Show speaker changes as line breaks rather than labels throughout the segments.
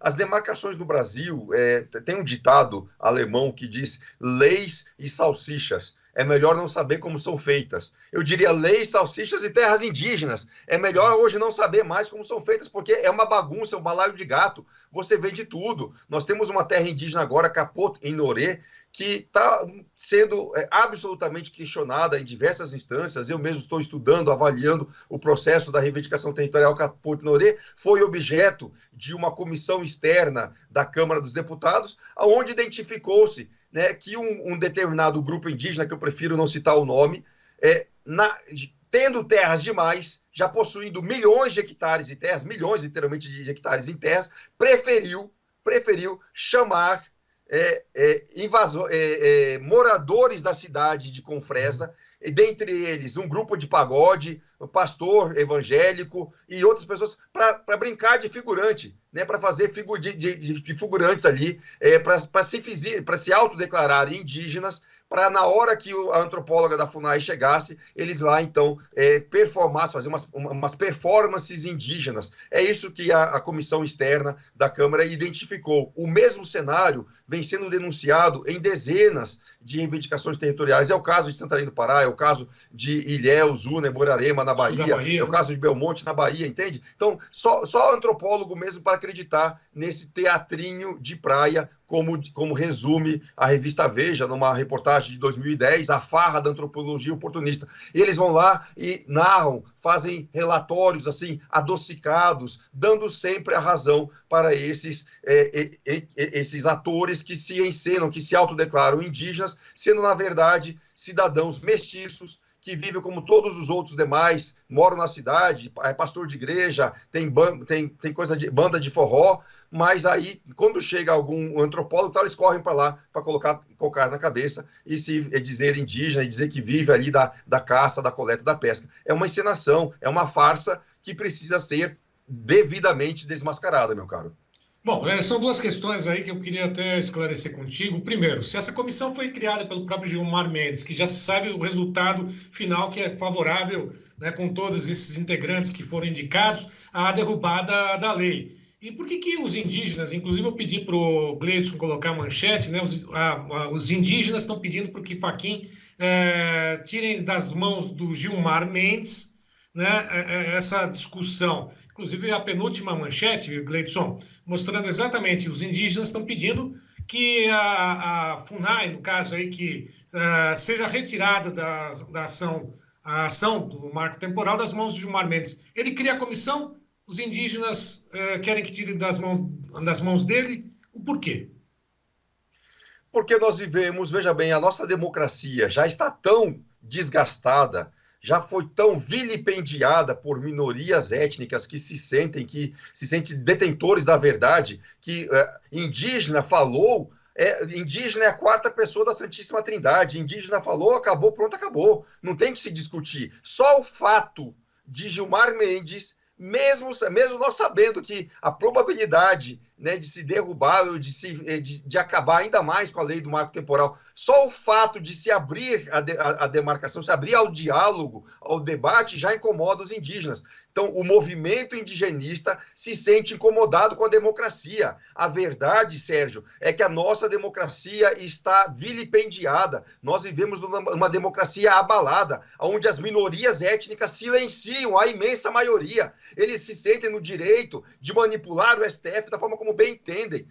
as demarcações no Brasil, tem um ditado alemão que diz leis e salsichas. É melhor não saber como são feitas. Eu diria leis, salsichas e terras indígenas. É melhor hoje não saber mais como são feitas, porque é uma bagunça, é um balaio de gato. Você vê de tudo. Nós temos uma terra indígena agora, Capot, em Norê, que está sendo absolutamente questionada em diversas instâncias. Eu mesmo estou estudando, avaliando o processo da reivindicação territorial Capot-Norê. Foi objeto de uma comissão externa da Câmara dos Deputados, onde identificou-se, né, que um determinado grupo indígena, que eu prefiro não citar o nome, tendo terras demais, já possuindo milhões de hectares de terras, milhões literalmente de hectares em terras, preferiu chamar moradores da cidade de Confresa, e dentre eles um grupo de pagode, um pastor evangélico e outras pessoas, para brincar de figurante, né, para fazer de figurantes ali, para se autodeclararem indígenas, para na hora que a antropóloga da FUNAI chegasse, eles lá então performassem, fazer umas performances indígenas. É isso que a comissão externa da Câmara identificou. O mesmo cenário vem sendo denunciado em dezenas de reivindicações territoriais. É o caso de Santarém do Pará, é o caso de Ilhéus, Una, Borarema, na Bahia, é o caso de Belmonte, na Bahia, entende? Então, só antropólogo mesmo para acreditar nesse teatrinho de praia, como resume a revista Veja, numa reportagem de 2010, a farra da antropologia oportunista. E eles vão lá e narram, fazem relatórios assim, adocicados, dando sempre a razão para esses atores que se encenam, que se autodeclaram indígenas, sendo, na verdade, cidadãos mestiços, que vivem como todos os outros demais, moram na cidade, é pastor de igreja, tem coisa de banda de forró, mas aí, quando chega algum antropólogo, eles correm para lá para colocar na cabeça e se dizer indígena e dizer que vive ali da caça, da coleta, da pesca. É uma encenação, é uma farsa que precisa ser devidamente desmascarada, meu caro.
Bom, são duas questões aí que eu queria até esclarecer contigo. Primeiro, se essa comissão foi criada pelo próprio Gilmar Mendes, que já se sabe o resultado final, que é favorável, né, com todos esses integrantes que foram indicados, à derrubada da lei. E por que os indígenas, inclusive eu pedi para o Gleidson colocar a manchete, né, os indígenas estão pedindo para que Fachin tirem das mãos do Gilmar Mendes, né, essa discussão. Inclusive a penúltima manchete, Gleidson, mostrando exatamente os indígenas estão pedindo que a FUNAI, no caso aí, que seja retirada da ação, a ação do marco temporal das mãos de Gilmar Mendes. Ele cria a comissão, os indígenas querem que tire das mãos dele. O porquê?
Porque nós vivemos, veja bem, a nossa democracia já está tão desgastada, já foi tão vilipendiada por minorias étnicas que se sentem detentores da verdade, que indígena falou, indígena é a quarta pessoa da Santíssima Trindade, indígena falou, acabou, pronto, acabou. Não tem que se discutir. Só o fato de Gilmar Mendes, mesmo nós sabendo que a probabilidade, né, de se derrubar, de acabar ainda mais com a lei do marco temporal, só o fato de se abrir a demarcação, se abrir ao diálogo, ao debate, já incomoda os indígenas. Então, o movimento indigenista se sente incomodado com a democracia. A verdade, Sérgio, é que a nossa democracia está vilipendiada. Nós vivemos numa democracia abalada, onde as minorias étnicas silenciam a imensa maioria. Eles se sentem no direito de manipular o STF da forma como bem entendem,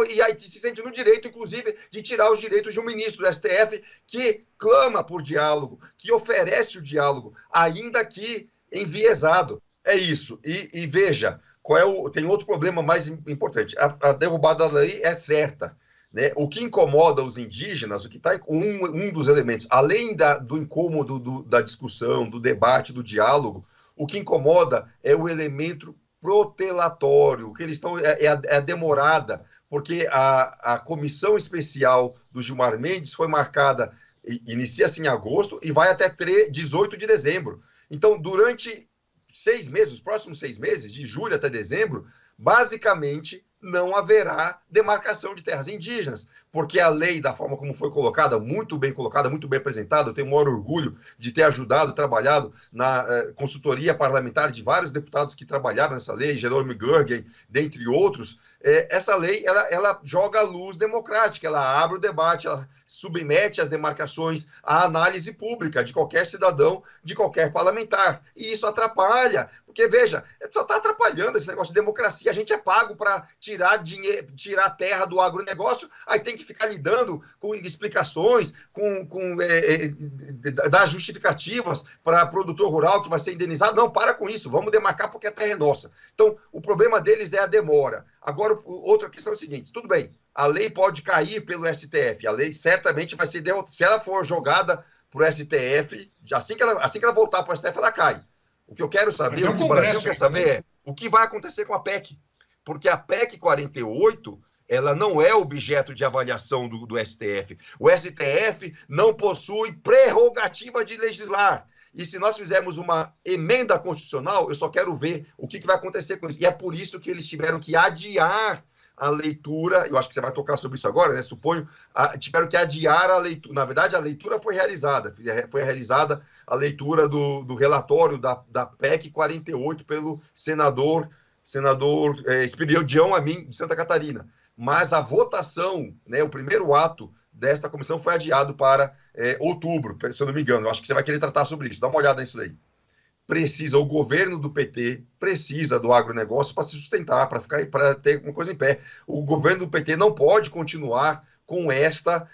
e aí se sentem no direito, inclusive, de tirar os direitos de um ministro do STF que clama por diálogo, que oferece o diálogo, ainda que enviesado. É isso. E veja, tem outro problema mais importante. A derrubada da lei é certa, né? O que incomoda os indígenas, o que está um dos elementos, além do incômodo da discussão, do debate, do diálogo, o que incomoda é o elemento protelatório, que eles estão a demorada, porque a comissão especial do Gilmar Mendes foi marcada, inicia-se em agosto e vai até 18 de dezembro. Então, durante 6 meses, os próximos 6 meses, de julho até dezembro, basicamente não haverá demarcação de terras indígenas, porque a lei, da forma como foi colocada, muito bem colocada, muito bem apresentada, eu tenho o maior orgulho de ter ajudado, trabalhado na consultoria parlamentar de vários deputados que trabalharam nessa lei, Jerome Gurgen, dentre outros. Essa lei, ela joga a luz democrática, ela abre o debate, ela submete as demarcações à análise pública de qualquer cidadão, de qualquer parlamentar. E isso atrapalha, porque, veja, só está atrapalhando esse negócio de democracia. A gente é pago para tirar dinheiro, tirar terra do agronegócio, aí tem que ficar lidando com explicações, dar justificativas para produtor rural que vai ser indenizado. Não, para com isso, vamos demarcar porque a terra é nossa. Então, o problema deles é a demora. Agora, outra questão é o seguinte, tudo bem, a lei pode cair pelo STF, a lei certamente vai ser derrotada. Se ela for jogada para o STF, assim que ela voltar para o STF, ela cai. O que eu quero saber, o que o Brasil quer saber é o que vai acontecer com a PEC. Porque a PEC 48, ela não é objeto de avaliação do STF. O STF não possui prerrogativa de legislar. E se nós fizermos uma emenda constitucional, eu só quero ver o que vai acontecer com isso. E é por isso que eles tiveram que adiar a leitura, eu acho que você vai tocar sobre isso agora, né? Suponho, tiveram que adiar a leitura. Na verdade, a leitura foi realizada a leitura do relatório da PEC 48 pelo senador Esperidião Amin, de Santa Catarina. Mas a votação, né, o primeiro ato desta comissão foi adiado para outubro, se eu não me engano. Eu acho que você vai querer tratar sobre isso. Dá uma olhada nisso aí. O governo do PT precisa do agronegócio para se sustentar, para ter uma coisa em pé. O governo do PT não pode continuar com essa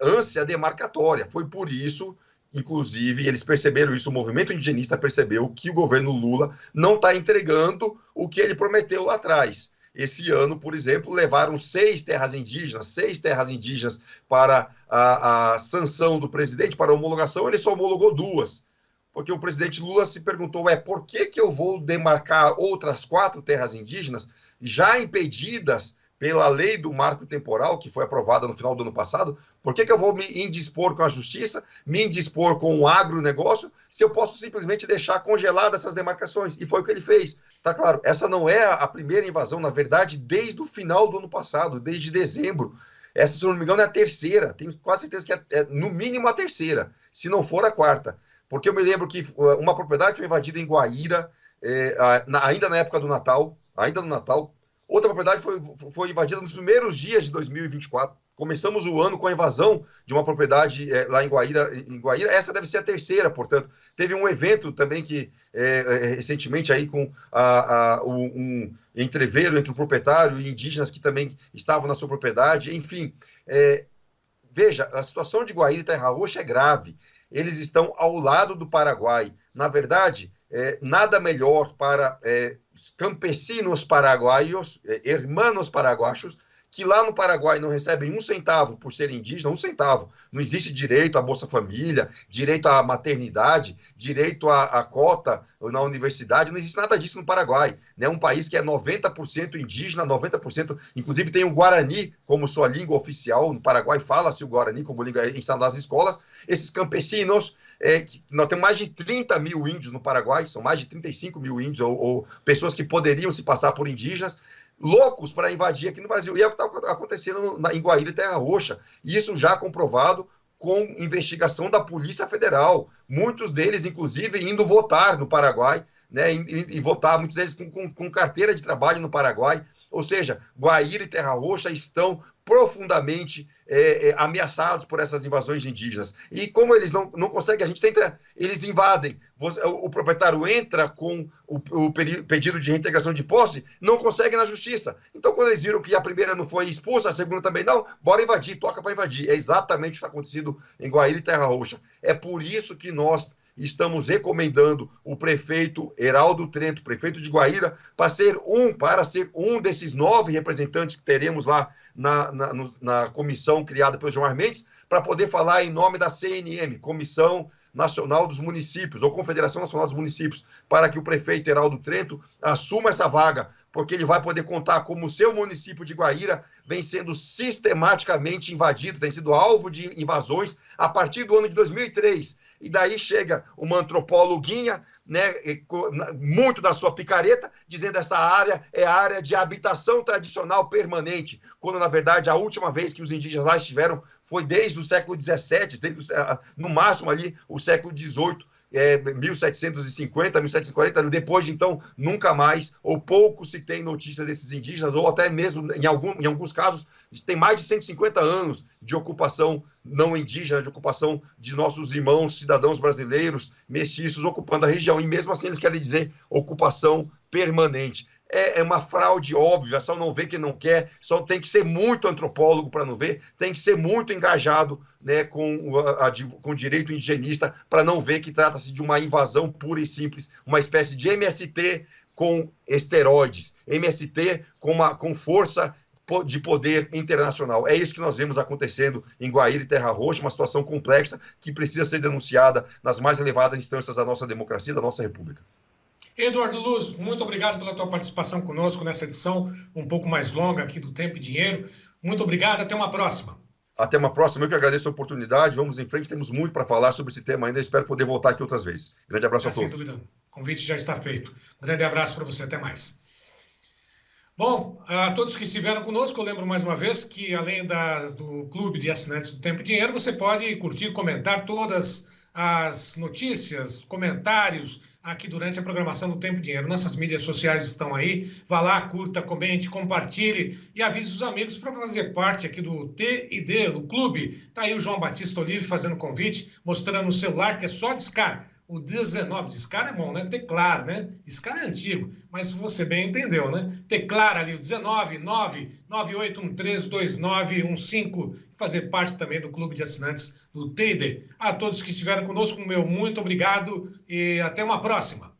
ânsia demarcatória. Foi por isso, inclusive, eles perceberam isso, o movimento indigenista percebeu que o governo Lula não está entregando o que ele prometeu lá atrás. Esse ano, por exemplo, levaram 6 terras indígenas para a sanção do presidente, para a homologação, ele só homologou 2. Porque o presidente Lula se perguntou, por que eu vou demarcar outras 4 terras indígenas já impedidas pela lei do marco temporal, que foi aprovada no final do ano passado? Por que eu vou me indispor com a justiça, me indispor com o agronegócio, se eu posso simplesmente deixar congeladas essas demarcações? E foi o que ele fez. Tá claro, essa não é a primeira invasão, na verdade, desde o final do ano passado, desde dezembro. Essa, se não me engano, é a terceira. Tenho quase certeza que é no mínimo a terceira, se não for a quarta. Porque eu me lembro que uma propriedade foi invadida em Guaíra, ainda na época do Natal, outra propriedade foi invadida nos primeiros dias de 2024. Começamos o ano com a invasão de uma propriedade lá em Guaíra. Essa deve ser a terceira, portanto. Teve um evento também que, recentemente, aí com um entreveiro entre o proprietário e indígenas que também estavam na sua propriedade. Enfim, veja, a situação de Guaíra e Terra Roxa é grave. Eles estão ao lado do Paraguai. Na verdade, nada melhor para campesinos paraguaios, hermanos paraguaios, que lá no Paraguai não recebem 1 centavo por ser indígena, 1 centavo. Não existe direito à Bolsa Família, direito à maternidade, direito à cota na universidade, não existe nada disso no Paraguai. É um país que é 90% indígena, 90%, inclusive tem o Guarani como sua língua oficial, no Paraguai fala-se o Guarani como língua ensinada nas escolas. Esses campesinos, nós temos mais de 30 mil índios no Paraguai, são mais de 35 mil índios, ou pessoas que poderiam se passar por indígenas, loucos para invadir aqui no Brasil. E é o que está acontecendo em Guaíra e Terra Roxa. Isso já comprovado com investigação da Polícia Federal. Muitos deles, inclusive, indo votar no Paraguai, né, e votar, muitos deles com carteira de trabalho no Paraguai. Ou seja, Guaíra e Terra Roxa estão profundamente ameaçados por essas invasões indígenas. E como eles não conseguem, eles invadem. O proprietário entra com o pedido de reintegração de posse, não consegue na justiça. Então, quando eles viram que a primeira não foi expulsa, a segunda também não, bora invadir, toca para invadir. É exatamente o que está acontecendo em Guaíra e Terra Roxa. É por isso que nós estamos recomendando o prefeito Heraldo Trento, prefeito de Guaíra, para ser um desses 9 representantes que teremos lá na comissão criada pelo Gilmar Mendes, para poder falar em nome da CNM, Comissão Nacional dos Municípios, ou Confederação Nacional dos Municípios, para que o prefeito Heraldo Trento assuma essa vaga, porque ele vai poder contar como o seu município de Guaíra vem sendo sistematicamente invadido, tem sido alvo de invasões a partir do ano de 2003. e daí chega uma antropóloguinha, né, muito da sua picareta, dizendo essa área é a área de habitação tradicional permanente, quando na verdade a última vez que os indígenas lá estiveram foi desde o século XVII, no máximo ali o século XVIII, 1750, 1740, depois de então nunca mais, ou pouco se tem notícia desses indígenas, ou até mesmo, em alguns casos, tem mais de 150 anos de ocupação não indígena, de ocupação de nossos irmãos, cidadãos brasileiros, mestiços, ocupando a região, e mesmo assim eles querem dizer ocupação permanente. É uma fraude óbvia, só não vê quem não quer, só tem que ser muito antropólogo para não ver, tem que ser muito engajado, né, com o direito indigenista para não ver que trata-se de uma invasão pura e simples, uma espécie de MST com esteroides, MST com força de poder internacional. É isso que nós vemos acontecendo em Guaíra e Terra Roxa, uma situação complexa que precisa ser denunciada nas mais elevadas instâncias da nossa democracia, da nossa república.
Eduardo Luz, muito obrigado pela tua participação conosco nessa edição um pouco mais longa aqui do Tempo e Dinheiro. Muito obrigado, até uma próxima.
Até uma próxima, eu que agradeço a oportunidade, vamos em frente, temos muito para falar sobre esse tema ainda, espero poder voltar aqui outras vezes. Grande abraço a todos.
Sem dúvida, o convite já está feito. Grande abraço para você, até mais. Bom, a todos que estiveram conosco, eu lembro mais uma vez que além do Clube de Assinantes do Tempo e Dinheiro, você pode curtir, comentar todas as notícias, comentários aqui durante a programação do Tempo e Dinheiro. Nossas mídias sociais estão aí. Vá lá, curta, comente, compartilhe e avise os amigos para fazer parte aqui do T&D, do clube. Está aí o João Batista Olive fazendo convite, mostrando o celular que é só discar. O 19, discar é bom, né? Teclar, né? Discar é antigo, mas você bem entendeu, né? Teclar ali o 19 998132915 e fazer parte também do clube de assinantes do T&D. A todos que estiveram conosco, meu muito obrigado e até uma próxima.